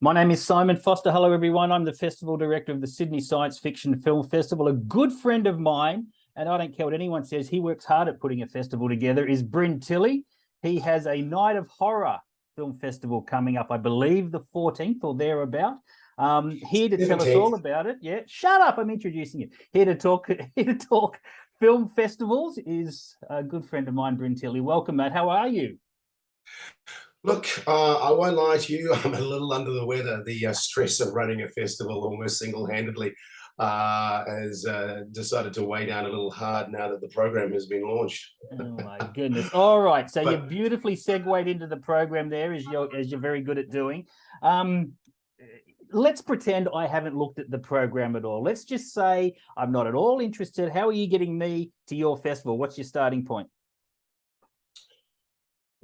My name is Simon Foster. Hello, everyone. I'm the Festival Director of the Sydney Science Fiction Film Festival. A good friend of mine, and I don't care what anyone says, he works hard at putting a festival together, is Bryn Tilly. He has a Night of Horror film festival coming up, I believe the 14th or thereabout. Here to tell us all about it. Yeah, shut up. I'm introducing you. Here to talk film festivals is a good friend of mine, Bryn Tilly. Welcome, Matt. How are you? Look, I won't lie to you. I'm a little under the weather. The stress of running a festival almost single-handedly has decided to weigh down a little hard now that the program has been launched. Oh my goodness! All right, so you beautifully segued into the program there, as you're very good at doing. Let's pretend I haven't looked at the program at all. Let's just say I'm not at all interested. How are you getting me to your festival? What's your starting point?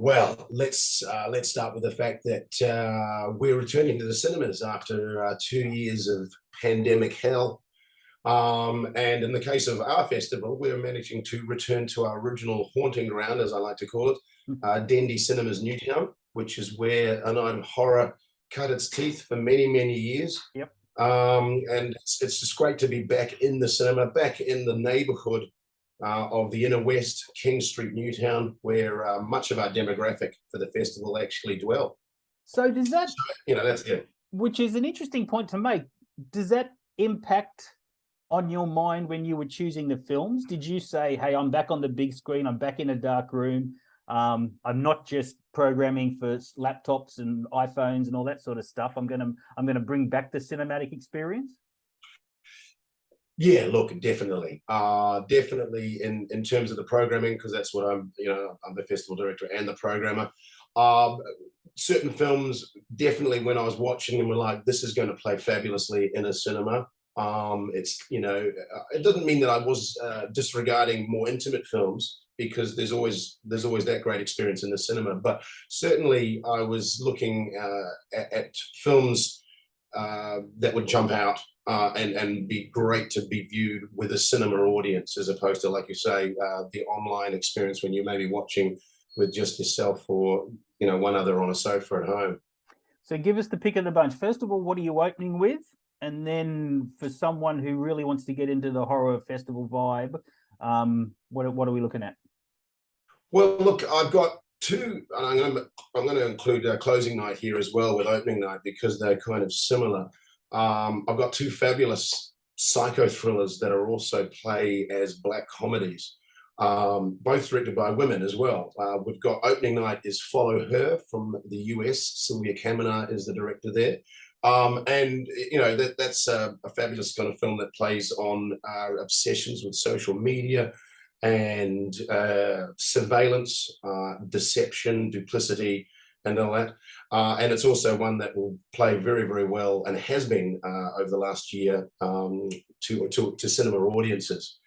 Well, let's start with the fact that we're returning to the cinemas after 2 years of pandemic hell. And in the case of our festival, we're managing to return to our original haunting ground, as I like to call it, Dendy Cinemas Newtown, which is where A Night of Horror cut its teeth for many, many years. Yep. And it's just great to be back in the cinema, back in the neighborhood of the inner west, King Street, Newtown, where much of our demographic for the festival actually dwell. So does that, that's it. Which is an interesting point to make. Does that impact on your mind when you were choosing the films? Did you say, hey, I'm back on the big screen, I'm back in a dark room, I'm not just programming for laptops and iPhones and all that sort of stuff. I'm gonna bring back the cinematic experience? Yeah, look, definitely. Definitely in terms of the programming, because that's what I'm the festival director and the programmer. Certain films, definitely when I was watching them, were like, this is going to play fabulously in a cinema. It doesn't mean that I was disregarding more intimate films, because there's always that great experience in the cinema. But certainly I was looking at films that would jump out and be great to be viewed with a cinema audience, as opposed to, like you say, the online experience when you may be watching with just yourself or one other on a sofa at home. So give us the pick of the bunch. First of all, what are you opening with? And then for someone who really wants to get into the horror festival vibe, what are we looking at? Well, look, I've got two, and I'm going to include closing night here as well with opening night, because they're kind of similar. I've got two fabulous psycho thrillers that are also play as black comedies, both directed by women as well. We've got opening night is Follow Her from the US. Sylvia Kamenar is the director there. That's a fabulous kind of film that plays on our obsessions with social media and surveillance, deception, duplicity, and all that. And it's also one that will play very, very well, and has been over the last year, to cinema audiences.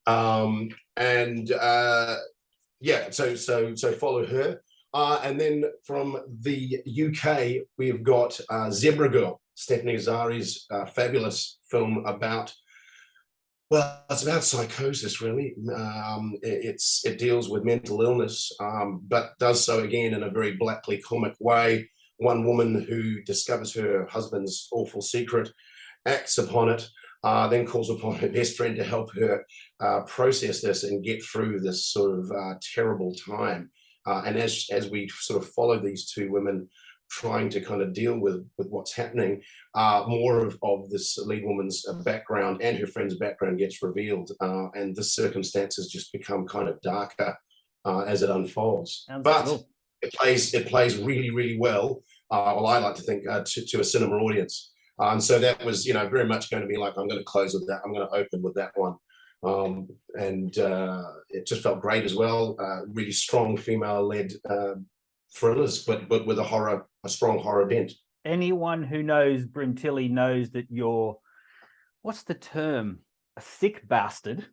So Follow Her. And then from the UK, we've got Zebra Girl, Stephanie Azari's fabulous film about, well, it's about psychosis, really. It deals with mental illness, but does so again in a very blackly comic way. One woman who discovers her husband's awful secret, acts upon it, then calls upon her best friend to help her process this and get through this sort of terrible time. And as we sort of follow these two women trying to kind of deal with what's happening, more of this lead woman's background and her friend's background gets revealed, and the circumstances just become kind of darker as it unfolds. But cool. It plays really, really well. Well, I like to think to a cinema audience, and so that was very much going to be like, I'm going to close with that. I'm going to open with that one. It just felt great as well. Really strong female-led thrillers, but with a strong horror bent. Anyone who knows Bryn Tilly knows that you're, what's the term? A sick bastard.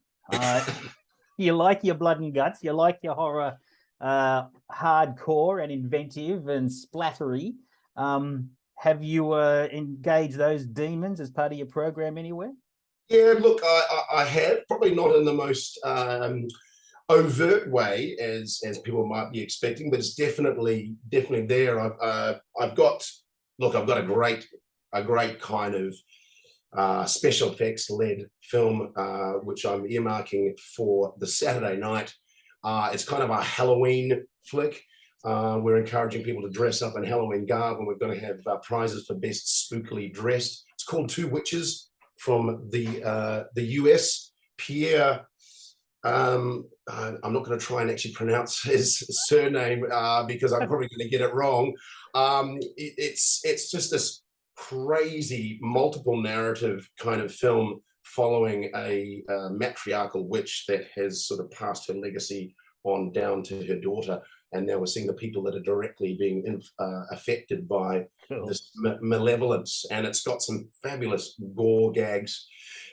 You like your blood and guts. You like your horror, hardcore and inventive and splattery. Have you engaged those demons as part of your program anywhere? Yeah, look, I have, probably not in the most overt way as people might be expecting, but it's definitely there. I've got look, I've got a great kind of special effects led film, which I'm earmarking for the Saturday night. It's kind of a Halloween flick. We're encouraging people to dress up in Halloween garb, and we're going to have prizes for best spookily dressed. It's called Two Witches, from the US. Pierre, I'm not going to try and actually pronounce his surname because I'm probably going to get it wrong. It's just this crazy multiple narrative kind of film following a matriarchal witch that has sort of passed her legacy on down to her daughter, and now we're seeing the people that are directly being affected by this malevolence, and it's got some fabulous gore gags.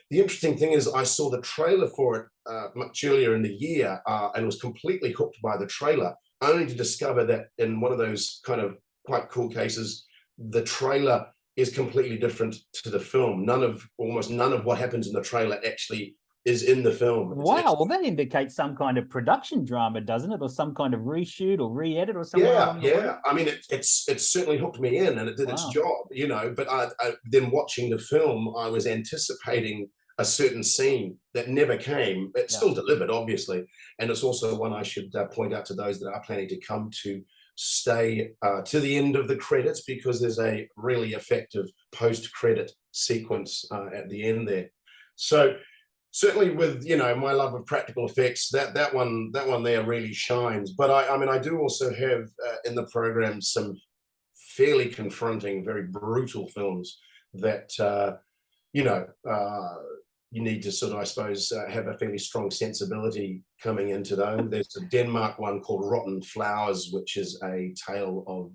The interesting thing is I saw the trailer for it much earlier in the year and was completely hooked by the trailer, only to discover that in one of those kind of quite cool cases, the trailer is completely different to the film. Almost none of what happens in the trailer actually is in the film. Wow, well, that indicates some kind of production drama, doesn't it? Or some kind of reshoot or re-edit or something. Yeah. I mean, it's certainly hooked me in, and it did its job, you know. But then watching the film, I was anticipating a certain scene that never came. It still delivered, obviously. And it's also one I should point out to those that are planning to come to stay to the end of the credits, because there's a really effective post-credit sequence at the end there. So certainly with, you know, my love of practical effects, that one there really shines. But I mean, I do also have in the program some fairly confronting, very brutal films that you know, you need to sort of, I suppose, have a fairly strong sensibility coming into them. There's a Denmark one called Rotten Flowers, which is a tale of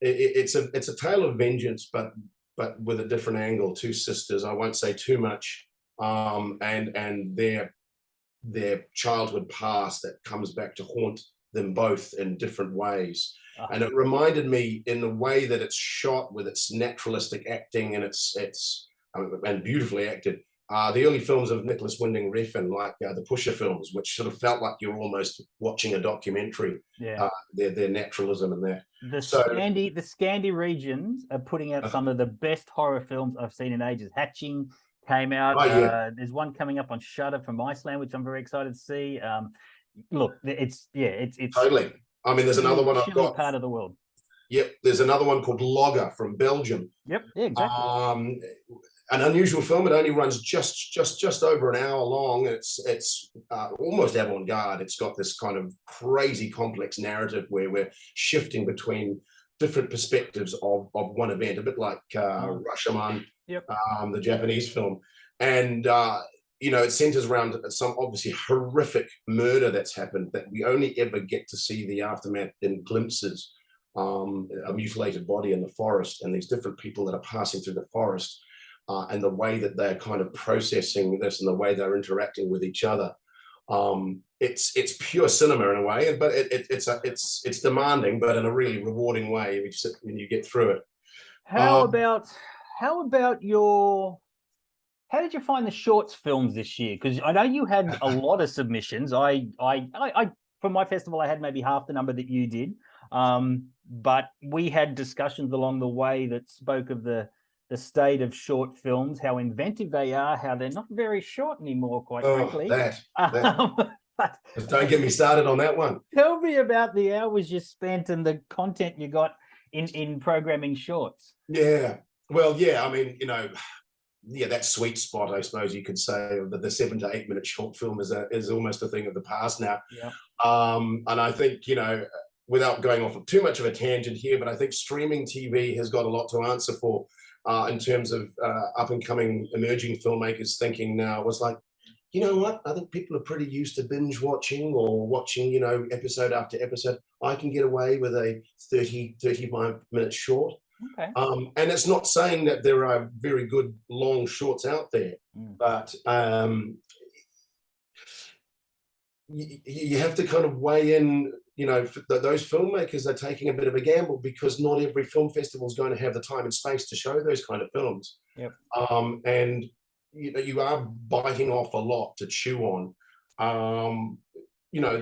it's a tale of vengeance, but with a different angle. Two sisters, I won't say too much, and their childhood past that comes back to haunt them both in different ways. And it reminded me, in the way that it's shot with its naturalistic acting, and it's and beautifully acted, the early films of Nicholas Winding Refn, like the Pusher films, which sort of felt like you're almost watching a documentary. Their naturalism and that. The Scandi regions are putting out some of the best horror films I've seen in ages. Hatching came out. There's one coming up on Shudder from Iceland, which I'm very excited to see. Look, it's totally. I mean, there's another one I've got. Part of the world. Yep, there's another one called Logger from Belgium. Yep, yeah, exactly. An unusual film. It only runs just over an hour long. It's almost avant-garde. It's got this kind of crazy complex narrative where we're shifting between different perspectives of one event, a bit like Rashomon, the Japanese film. And you know, it centers around some obviously horrific murder that's happened that we only ever get to see the aftermath in glimpses. A mutilated body in the forest, and these different people that are passing through the forest, and the way that they're kind of processing this and the way they're interacting with each other. It's pure cinema in a way, but it's demanding, but in a really rewarding way when you get through it. How did you find the shorts films this year? Because I know you had a lot of submissions. I for my festival, I had maybe half the number that you did. But we had discussions along the way that spoke of the state of short films, how inventive they are, how they're not very short anymore, quite frankly. Don't get me started on that one. Tell me about the hours you spent and the content you got in programming shorts. Yeah, well, yeah, I mean, you know, that sweet spot, I suppose you could say, of the 7 to 8 minute short film is almost a thing of the past now. And I think, you know, without going off of too much of a tangent here, but I think streaming TV has got a lot to answer for in terms of up and coming emerging filmmakers thinking now. Was like, you know what, I think people are pretty used to binge watching or watching, you know, episode after episode. I can get away with a 35 minute short. Okay. And it's not saying that there are very good long shorts out there, but you have to kind of weigh in, you know, those filmmakers are taking a bit of a gamble, because not every film festival is going to have the time and space to show those kind of films. And you know, you are biting off a lot to chew on. you know,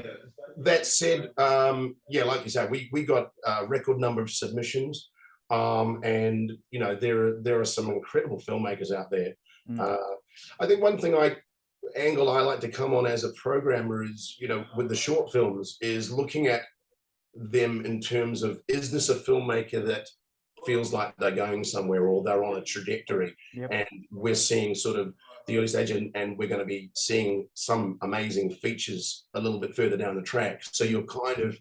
that said, yeah, like you said, we got a record number of submissions, and you know, there are some incredible filmmakers out there. I think one thing angle I like to come on as a programmer is, you know, with the short films, is looking at them in terms of, is this a filmmaker that feels like they're going somewhere or they're on a trajectory? Yep. And we're seeing sort of the early stage, and we're going to be seeing some amazing features a little bit further down the track. So you're kind of,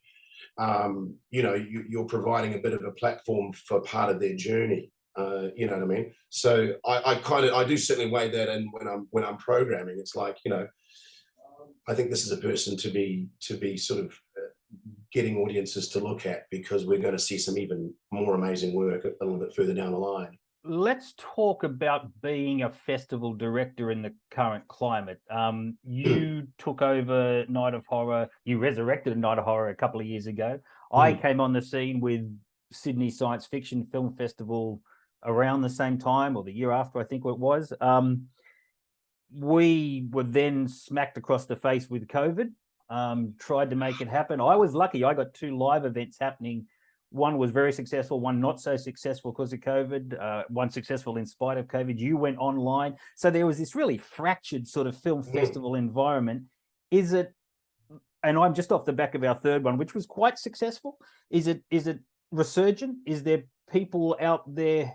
you know, you're providing a bit of a platform for part of their journey. You know what I mean? So I do certainly weigh that in when I'm programming. It's like, you know, I think this is a person to be sort of getting audiences to look at, because we're going to see some even more amazing work a little bit further down the line. Let's talk about being a festival director in the current climate. You took over Night of Horror. You resurrected Night of Horror a couple of years ago. I came on the scene with Sydney Science Fiction Film Festival around the same time, or the year after, I think it was. We were then smacked across the face with COVID. Tried to make it happen. I was lucky. I got 2 live events happening. One was very successful, one not so successful because of COVID, one successful in spite of COVID. You went online. So there was this really fractured sort of film festival environment. Is it, and I'm just off the back of our third one, which was quite successful, is it resurgent? Is there people out there,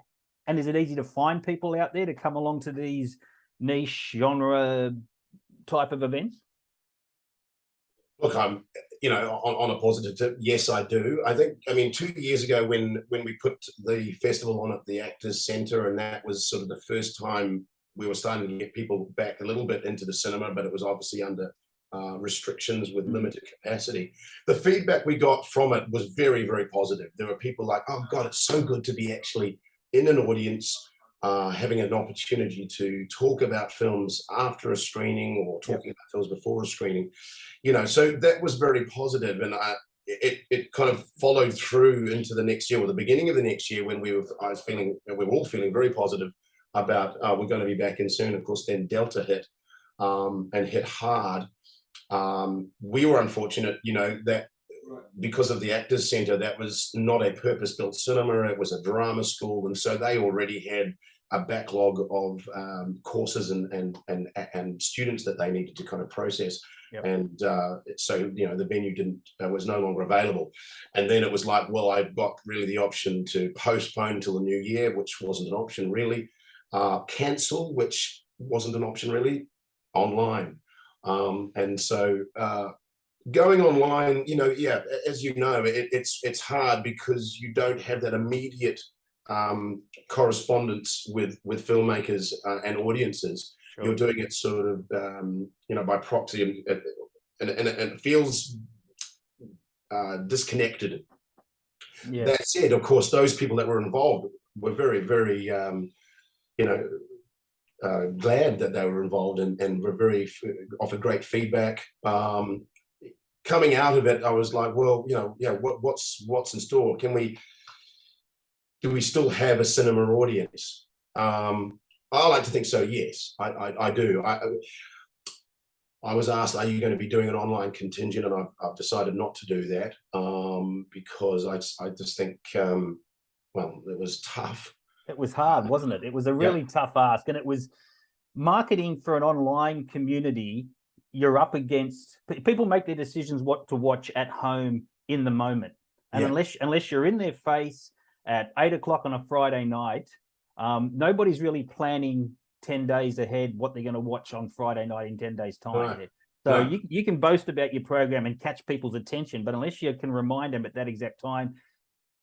and is it easy to find people out there to come along to these niche genre type of events? Look, I'm, you know, on a positive tip, yes, I do. I think, I mean, 2 years ago when we put the festival on at the Actors Centre, and that was sort of the first time we were starting to get people back a little bit into the cinema, but it was obviously under restrictions with limited capacity. The feedback we got from it was very, very positive. There were people like, oh God, it's so good to be actually in an audience, having an opportunity to talk about films after a screening, or talking about films before a screening, you know. So that was very positive, and it kind of followed through into the next year, or the beginning of the next year, when we were all feeling very positive about we're going to be back in soon. Of course, then Delta hit, and hit hard. We were unfortunate, you know, that because of the Actors Centre, that was not a purpose-built cinema, it was a drama school, and so they already had a backlog of courses and students that they needed to kind of process. And so, you know, the venue was no longer available. And then it was like, well, I've got really the option to postpone until the new year, which wasn't an option really, cancel, which wasn't an option really, online. And so going online, you know, yeah, as you know, it's hard because you don't have that immediate correspondence with filmmakers and audiences. Sure. You're doing it sort of, you know, by proxy, and it feels disconnected. Yeah. That said, of course, those people that were involved were very, very, you know, glad that they were involved, and were offered great feedback. Coming out of it, I was like, well, you know, yeah, what's in store? Do we still have a cinema audience? I like to think so. Yes, I do. I was asked, are you going to be doing an online contingent? And I've decided not to do that, because I just think, well, it was tough. It was hard, wasn't it? It was a really tough ask, and it was marketing for an online community. You're up against, people make their decisions what to watch at home in the moment, and unless you're in their face at 8 o'clock on a Friday night, nobody's really planning 10 days ahead what they're going to watch on Friday night in 10 days time. Right. So you can boast about your program and catch people's attention, but unless you can remind them at that exact time,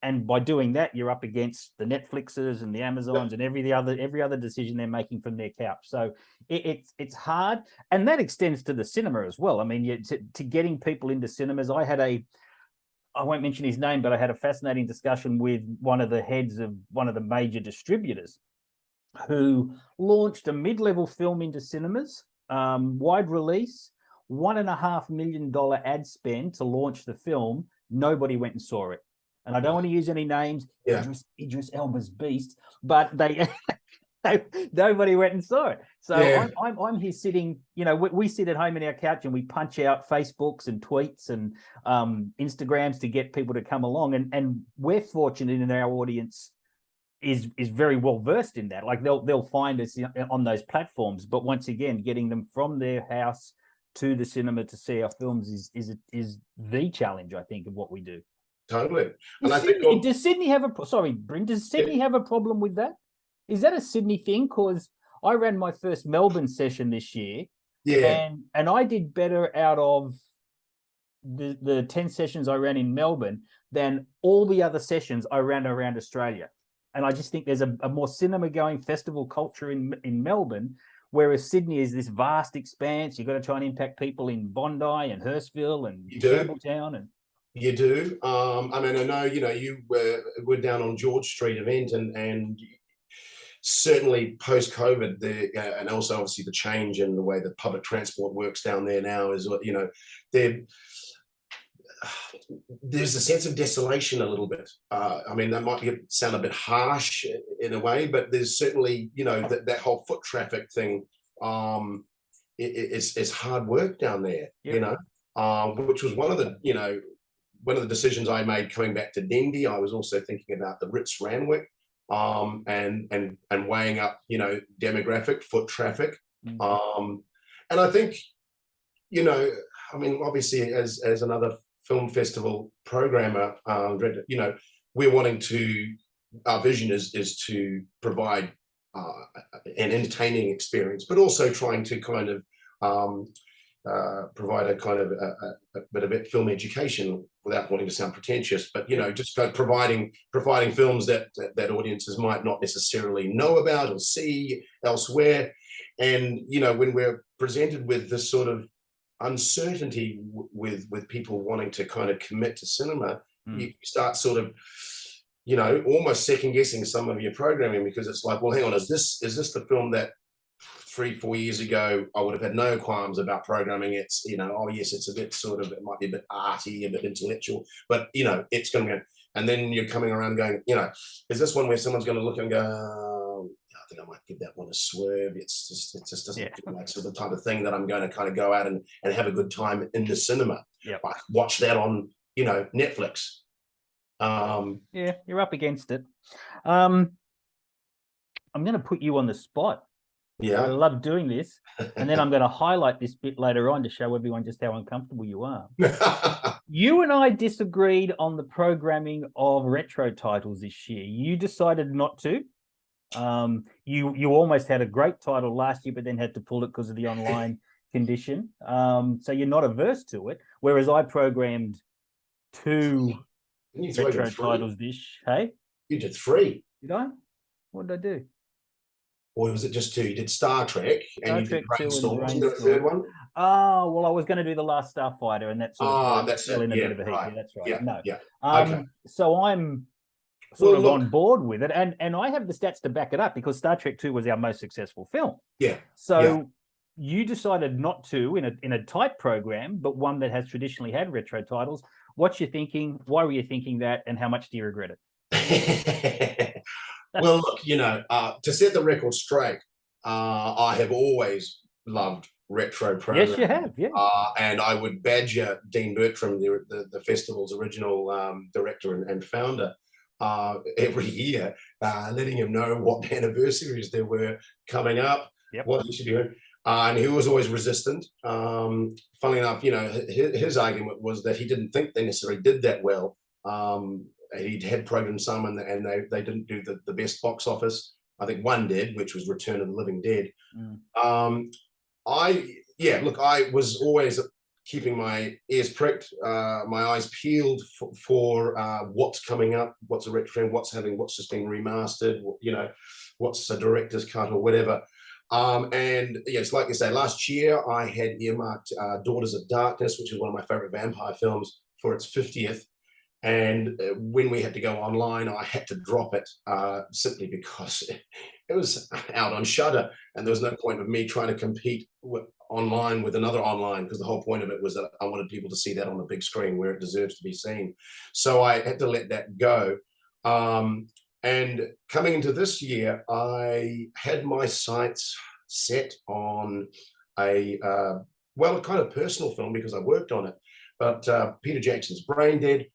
and by doing that, you're up against the Netflixes and the Amazons and every other decision they're making from their couch. So it's hard, and that extends to the cinema as well. I mean, to getting people into cinemas. I won't mention his name, but I had a fascinating discussion with one of the heads of one of the major distributors, who launched a mid-level film into cinemas, wide release, $1.5 million ad spend to launch the film. Nobody went and saw it. And I don't want to use any names, Idris Elba's beast, but Nobody went and saw it. So Yeah. I'm here sitting, we sit at home in our couch and we punch out Facebooks and tweets and Instagrams to get people to come along. And we're fortunate in our audience is very well versed in that. Like they'll find us on those platforms. But once again, getting them from their house to the cinema to see our films is the challenge, I think, of what we do. Totally. Does Sydney have Bryn, does Sydney have a problem with that? Is that a Sydney thing? Because I ran my first Melbourne session this year. Yeah. And I did better out of the 10 sessions I ran in Melbourne than all the other sessions I ran around Australia. And I just think there's a more cinema going festival culture in Melbourne, whereas Sydney is this vast expanse. You've got to try and impact people in Bondi and Hurstville and Campbelltown. And you do. I mean, I know, you were down on George Street event and certainly post-COVID, and also obviously the change in the way that public transport works down there now is, there's a sense of desolation a little bit. I mean, that might sound a bit harsh in a way, but there's certainly, that whole foot traffic thing. It's hard work down there, which was one of the decisions I made coming back to Dendy. I was also thinking about the Ritz Ranwick, and weighing up, demographic, foot traffic. And I think, I mean, obviously as another film festival programmer, we're wanting to, our vision is to provide an entertaining experience, but also trying to kind of provide a kind of a bit of film education without wanting to sound pretentious, but just providing films that audiences might not necessarily know about or see elsewhere. And when we're presented with this sort of uncertainty with people wanting to kind of commit to cinema, you start sort of almost second guessing some of your programming, because it's like, well, hang on, is this the film that 3-4 years ago I would have had no qualms about programming? It's oh yes, it's a bit sort of, it might be a bit arty, a bit intellectual, but it's going to go. And then you're coming around going, is this one where someone's going to look and go, oh, I think I might give that one a swerve. It just doesn't feel like sort of the type of thing that I'm going to kind of go out and have a good time in the cinema. Like watch that on Netflix. Yeah, you're up against it. I'm going to put you on the spot. Yeah, I love doing this, and then I'm going to highlight this bit later on to show everyone just how uncomfortable you are. You and I disagreed on the programming of retro titles this year. You decided not to. You almost had a great title last year, but then had to pull it because of the online condition. So you're not averse to it. Whereas I programmed 2 retro titles this. Hey, you did 3. Did I? What did I do? Or was it just 2? You did Star Trek and you did Brainstorm. Wasn't there a 3rd one? Oh, well, I was going to do The Last Starfighter, and that's sort of that's in a it. bit of a heat. Right. Yeah, that's right. Yeah, no. Yeah. Okay. So I'm sort of on board with it, and I have the stats to back it up, because Star Trek 2 was our most successful film. Yeah. So you decided not to in a tight program, but one that has traditionally had retro titles. What's your thinking? Why were you thinking that, and how much do you regret it? Well, look, to set the record straight, I have always loved retro programming. Yes, you have, yeah. And I would badger Dean Bertram, the festival's original director and founder, every year, letting him know what anniversaries there were coming up, what he should be doing. And he was always resistant. Funnily enough, his argument was that he didn't think they necessarily did that well. He'd had programmed some, and they didn't do the best box office. I think one did, which was Return of the Living Dead. I was always keeping my ears pricked, my eyes peeled for what's coming up, what's a retro, what's just been remastered, what's a director's cut or whatever. And yes, like you say, last year I had earmarked Daughters of Darkness, which is one of my favorite vampire films, for its 50th. And when we had to go online, I had to drop it simply because it was out on Shudder, and there was no point of me trying to compete online with another online, because the whole point of it was that I wanted people to see that on the big screen where it deserves to be seen. So I had to let that go. And coming into this year, I had my sights set on a well, a kind of personal film because I worked on it. But Peter Jackson's Brain Dead,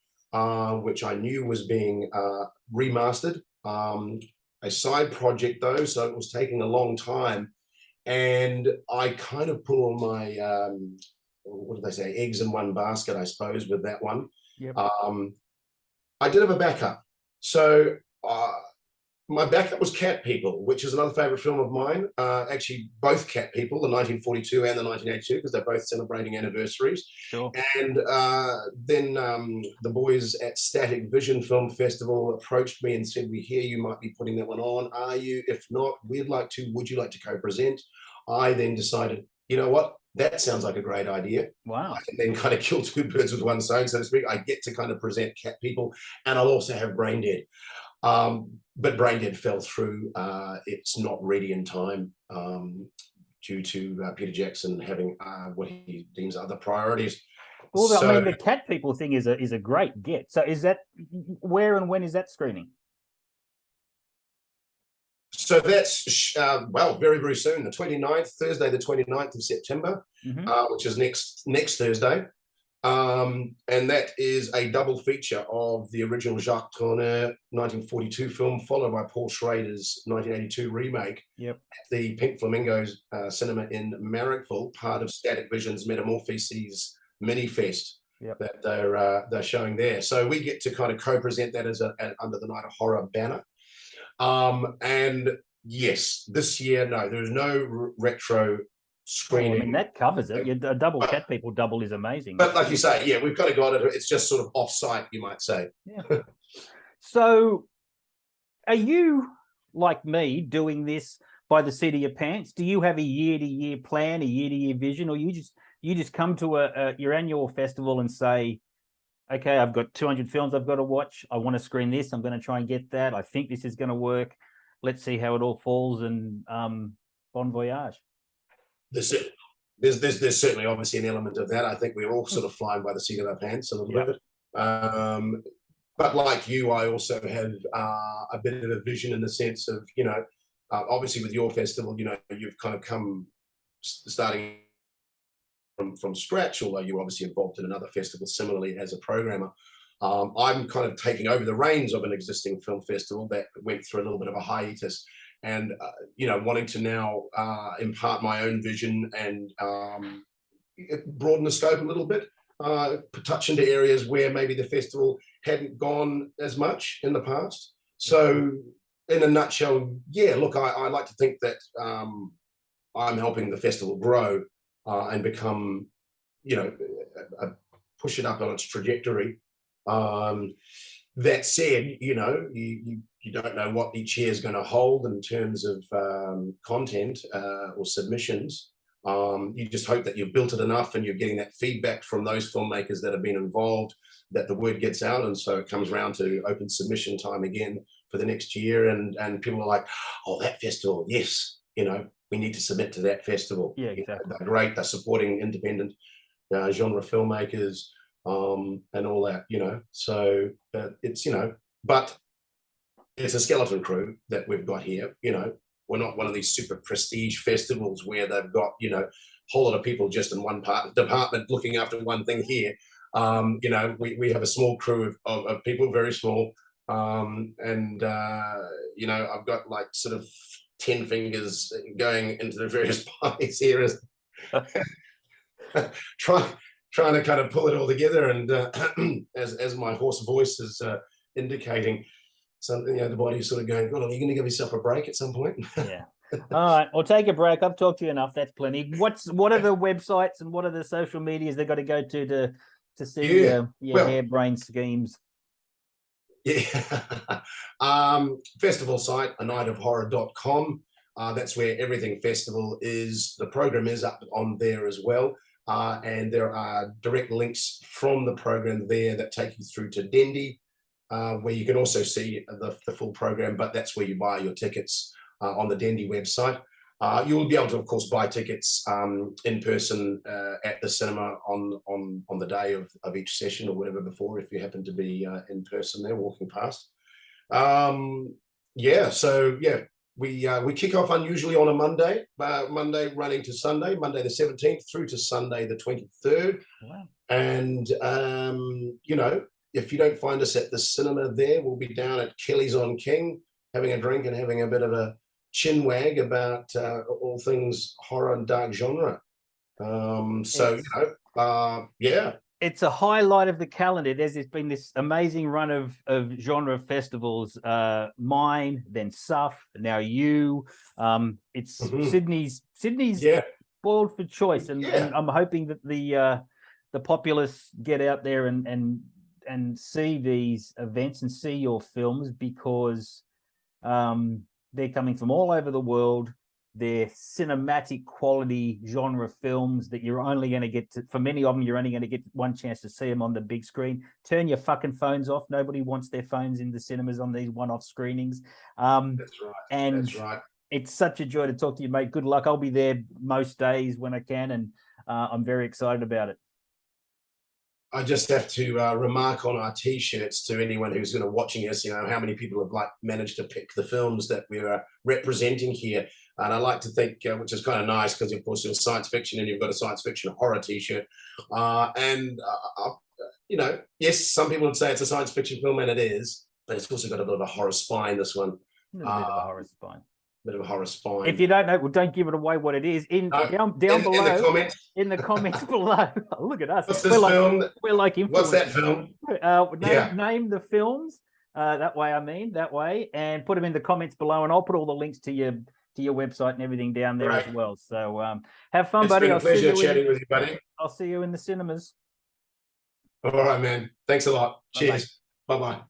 which I knew was being remastered. A side project though, so it was taking a long time. And I kind of put all my, what do they say, eggs in one basket, I suppose, with that one. Yep. I did have a backup. So my backup was Cat People, which is another favorite film of mine. Actually, both Cat People, the 1942 and the 1982, because they're both celebrating anniversaries. Sure. And then the boys at Static Vision Film Festival approached me and said, "We hear you might be putting that one on. Are you? If not, we'd like to. Would you like to co-present?" I then decided, you know what? That sounds like a great idea. Wow. I can then kind of kill two birds with one stone, so to speak. I get to kind of present Cat People, and I'll also have Brain Dead. But Brain Dead fell through. It's not ready in time due to Peter Jackson having what he deems other priorities. Well, So, I mean, the Cat People thing is a great get. So is that, where and when is that screening? so that's, well, very, very soon, the 29th, Thursday, the 29th of September, which is next Thursday. And that is a double feature of the original Jacques Tourneur 1942 film, followed by Paul Schrader's 1982 remake. Yep. At the Pink Flamingos cinema in Marrickville, part of Static Vision's Metamorphoses mini fest. Yep. That they're showing there. So we get to kind of co-present that as under the Night of Horror banner. And yes, this year, no, there's no retro screening. I mean, that covers it. A double Cat People double is amazing. But like you say, yeah, we've kind of got it. It's just sort of off-site, you might say. Yeah. So are you, like me, doing this by the seat of your pants? Do you have a year-to-year plan, a year-to-year vision, or you just come to your annual festival and say, okay, I've got 200 films I've got to watch. I want to screen this. I'm going to try and get that. I think this is going to work. Let's see how it all falls, and bon voyage. There's certainly obviously an element of that. I think we're all sort of flying by the seat of our pants a little bit. But like you, I also have a bit of a vision in the sense of, you know, obviously with your festival, you know, you've kind of come starting from scratch, although you're obviously involved in another festival similarly as a programmer. I'm kind of taking over the reins of an existing film festival that went through a little bit of a hiatus, and you know, wanting to now impart my own vision and broaden the scope a little bit, touch into areas where maybe the festival hadn't gone as much in the past. So in a nutshell, yeah, look, I like to think that I'm helping the festival grow and become, you know, push it up on its trajectory. That said, you know, you don't know what each year is going to hold in terms of content or submissions. You just hope that you've built it enough and you're getting that feedback from those filmmakers that have been involved, that the word gets out, and so it comes around to open submission time again for the next year, and people are like, oh, that festival, yes, you know, we need to submit to that festival. Yeah, exactly. They're great. They're supporting independent genre filmmakers and all that, you know. So it's, you know, but it's a skeleton crew that we've got here. You know, we're not one of these super prestige festivals where they've got, you know, a whole lot of people just in one department looking after one thing here. You know, we have a small crew of people, very small. And you know, I've got like sort of 10 fingers going into the various pies here trying to kind of pull it all together, and as my hoarse voice is indicating, something, you know, the body's sort of going, God, are you going to give yourself a break at some point? Yeah. All right, I'll take a break. I've talked to you enough. That's plenty. What are the websites and what are the social medias they've got to go to see your harebrained schemes? Yeah. Festival site, anightofhorror.com. That's where everything festival is. The program is up on there as well. And there are direct links from the program there that take you through to Dendy, where you can also see the full program, but that's where you buy your tickets on the Dendy website. You'll be able to, of course, buy tickets in person at the cinema on the day of each session or whatever before, if you happen to be in person there walking past. Yeah, so yeah, we kick off unusually on a Monday, Monday running to Sunday, Monday the 17th through to Sunday the 23rd. Wow. And you know, if you don't find us at the cinema there, we'll be down at Kelly's on King having a drink and having a bit of a chin wag about all things horror and dark genre. So you know, yeah, it's a highlight of the calendar. There's been this amazing run of genre festivals. Mine, then Suff, now you. It's Sydney's yeah, spoiled for choice, and I'm hoping that the populace get out there and see these events and see your films, because they're coming from all over the world. They're cinematic quality genre films that you're only going to get to, for many of them, you're only going to get one chance to see them on the big screen. Turn your fucking phones off. Nobody wants their phones in the cinemas on these one-off screenings. that's right. And that's right. It's such a joy to talk to you, mate. Good luck. I'll be there most days when I can, and I'm very excited about it. I just have to remark on our T-shirts to anyone who's going to watching us. You know, how many people have managed to pick the films that we're representing here, and I like to think, which is kind of nice, because of course it's science fiction, and you've got a science fiction horror T-shirt, you know, yes, some people would say it's a science fiction film, and it is, but it's also got a bit of a horror spine. This one, a bit of a horror spine. Bit of a horror spine. If you don't know, well, don't give it away what it is. Down below in the comments below. Look at us. What's this film? We're like influencers. What's that film? Name the films. That way, and put them in the comments below, and I'll put all the links to your website and everything down there as well. So have fun, buddy. It's been a pleasure chatting with you, buddy. I'll see you in the cinemas. All right, man. Thanks a lot. Cheers. Bye-bye.